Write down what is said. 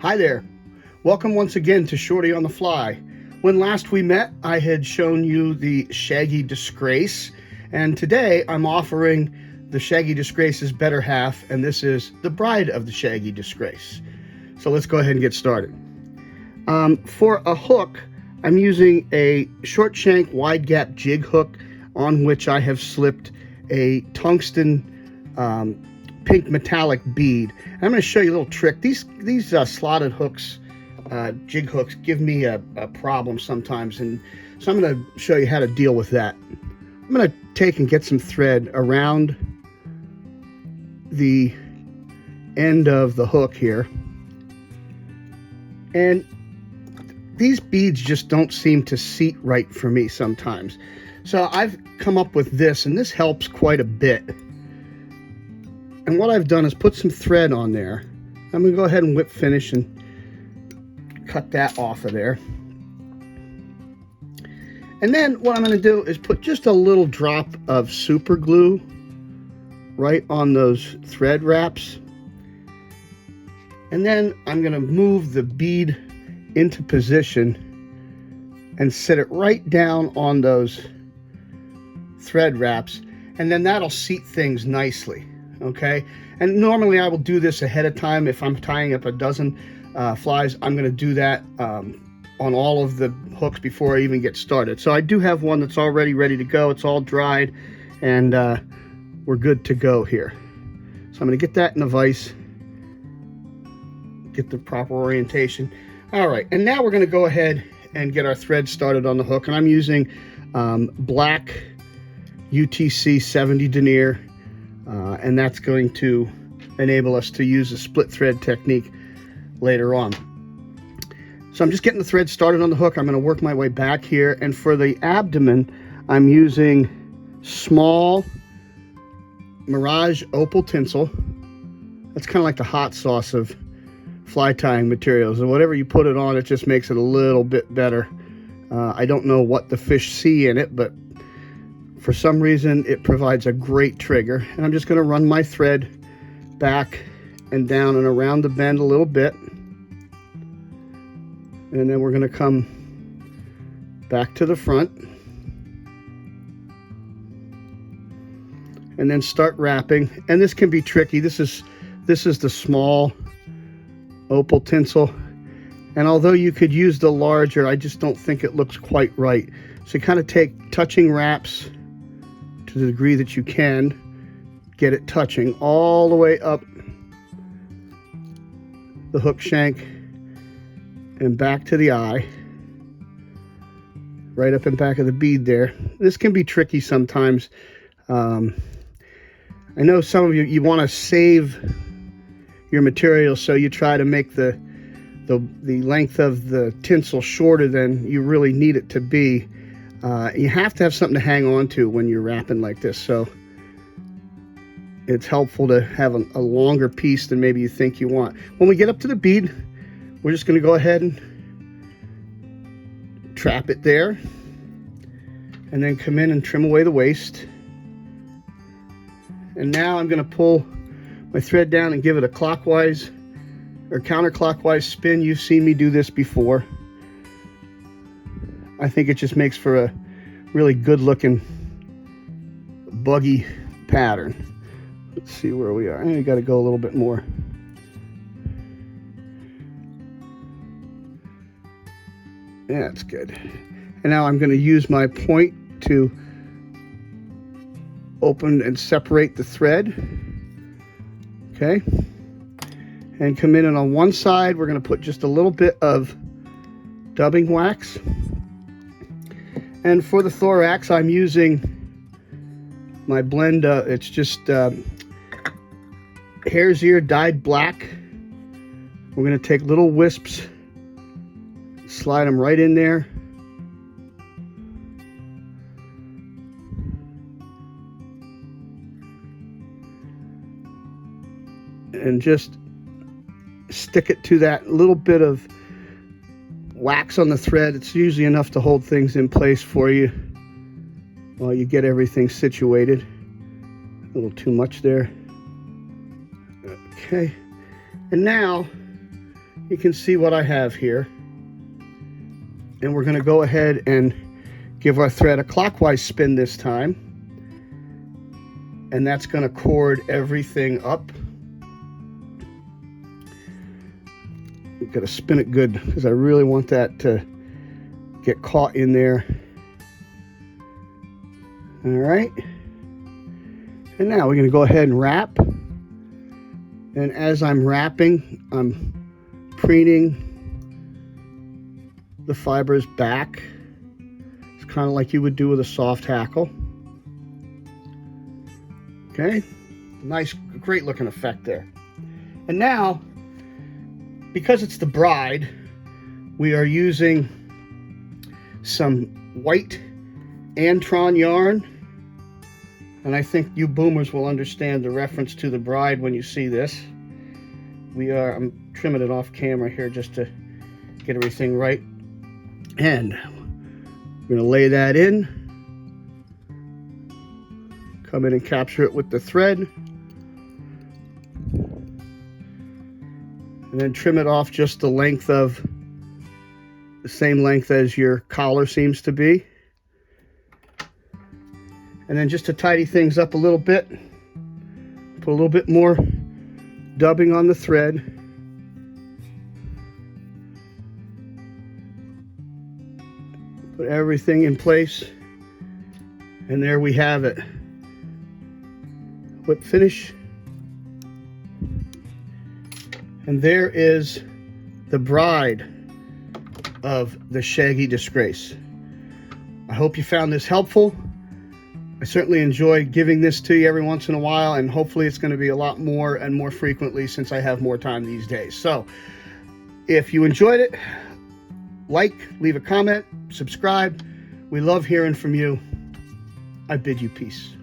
Hi there. Welcome once again to Shorty on the Fly. When last we met, I had shown you the Shaggy Disgrace, and today I'm offering the Shaggy Disgrace's better half, and this is the bride of the Shaggy Disgrace. So let's go ahead and get started. For a hook, I'm using a short shank wide gap jig hook on which I have slipped a tungsten pink metallic bead. I'm going to show you a little trick. These slotted hooks, jig hooks, give me a problem sometimes, and so I'm going to show you how to deal with that. I'm going to take and get some thread around the end of the hook here, and these beads just don't seem to seat right for me sometimes. So I've come up with this, and this helps quite a bit. And what I've done is put some thread on there. I'm going to go ahead and whip finish and cut that off of there. And then what I'm going to do is put just a little drop of super glue right on those thread wraps. And then I'm going to move the bead into position and set it right down on those thread wraps. And then that'll seat things nicely. Okay, and normally I will do this ahead of time. If I'm tying up a dozen flies, I'm going to do that on all of the hooks before I even get started. So I do have one that's already ready to go. It's all dried, and we're good to go here. So I'm going to get that in the vise, get the proper orientation. All right, and now we're going to go ahead and get our thread started on the hook, and I'm using black UTC 70 denier. And that's going to enable us to use a split thread technique later on. So I'm just getting the thread started on the hook. I'm going to work my way back here. And for the abdomen, I'm using small Mirage Opal Tinsel. That's kind of like the hot sauce of fly tying materials. And whatever you put it on, it just makes it a little bit better. I don't know what the fish see in it, but for some reason, it provides a great trigger. And I'm just going to run my thread back and down and around the bend a little bit. And then we're going to come back to the front. And then start wrapping. And this can be tricky. This is the small Opal Tinsel. And although you could use the larger, I just don't think it looks quite right. So you kind of take touching wraps to the degree that you can, get it touching all the way up the hook shank and back to the eye, right up in back of the bead there. This can be tricky sometimes. I know some of you want to save your material, so you try to make the length of the tinsel shorter than you really need it to be. You have to have something to hang on to when you're wrapping like this, so it's helpful to have a longer piece than maybe you think you want. When we get up to the bead, we're just going to go ahead and trap it there, and then come in and trim away the waist. And now I'm going to pull my thread down and give it a clockwise or counterclockwise spin. You've seen me do this before. I think it just makes for a really good looking buggy pattern. Let's see where we are. I got to go a little bit more. Yeah, that's good. And now I'm going to use my point to open and separate the thread. Okay. And come in, and on one side we're going to put just a little bit of dubbing wax. And for the thorax, I'm using my blend. It's just Hare's Ear dyed black. We're going to take little wisps, slide them right in there. And just stick it to that little bit of wax on the thread. It's usually enough to hold things in place for you while you get everything situated. A little too much there. Okay, and now you can see what I have here. And we're going to go ahead and give our thread a clockwise spin this time. And that's going to cord everything up. We've got to spin it good because I really want that to get caught in there. All right. And now we're going to go ahead and wrap. And as I'm wrapping, I'm preening the fibers back. It's kind of like you would do with a soft hackle. Okay, nice, great looking effect there. And now, because it's the bride, we are using some white Antron yarn. And I think you boomers will understand the reference to the bride when you see this. I'm trimming it off camera here just to get everything right. And we're going to lay that in. Come in and capture it with the thread. And then trim it off just the length of, the same length as your collar seems to be. And then just to tidy things up a little bit, put a little bit more dubbing on the thread. Put everything in place. And there we have it. Whip finish. And there is the bride of the Shaggy Disgrace. I hope you found this helpful. I certainly enjoy giving this to you every once in a while, and hopefully it's going to be a lot more and more frequently since I have more time these days. So if you enjoyed it, like, leave a comment, subscribe. We love hearing from you. I bid you peace.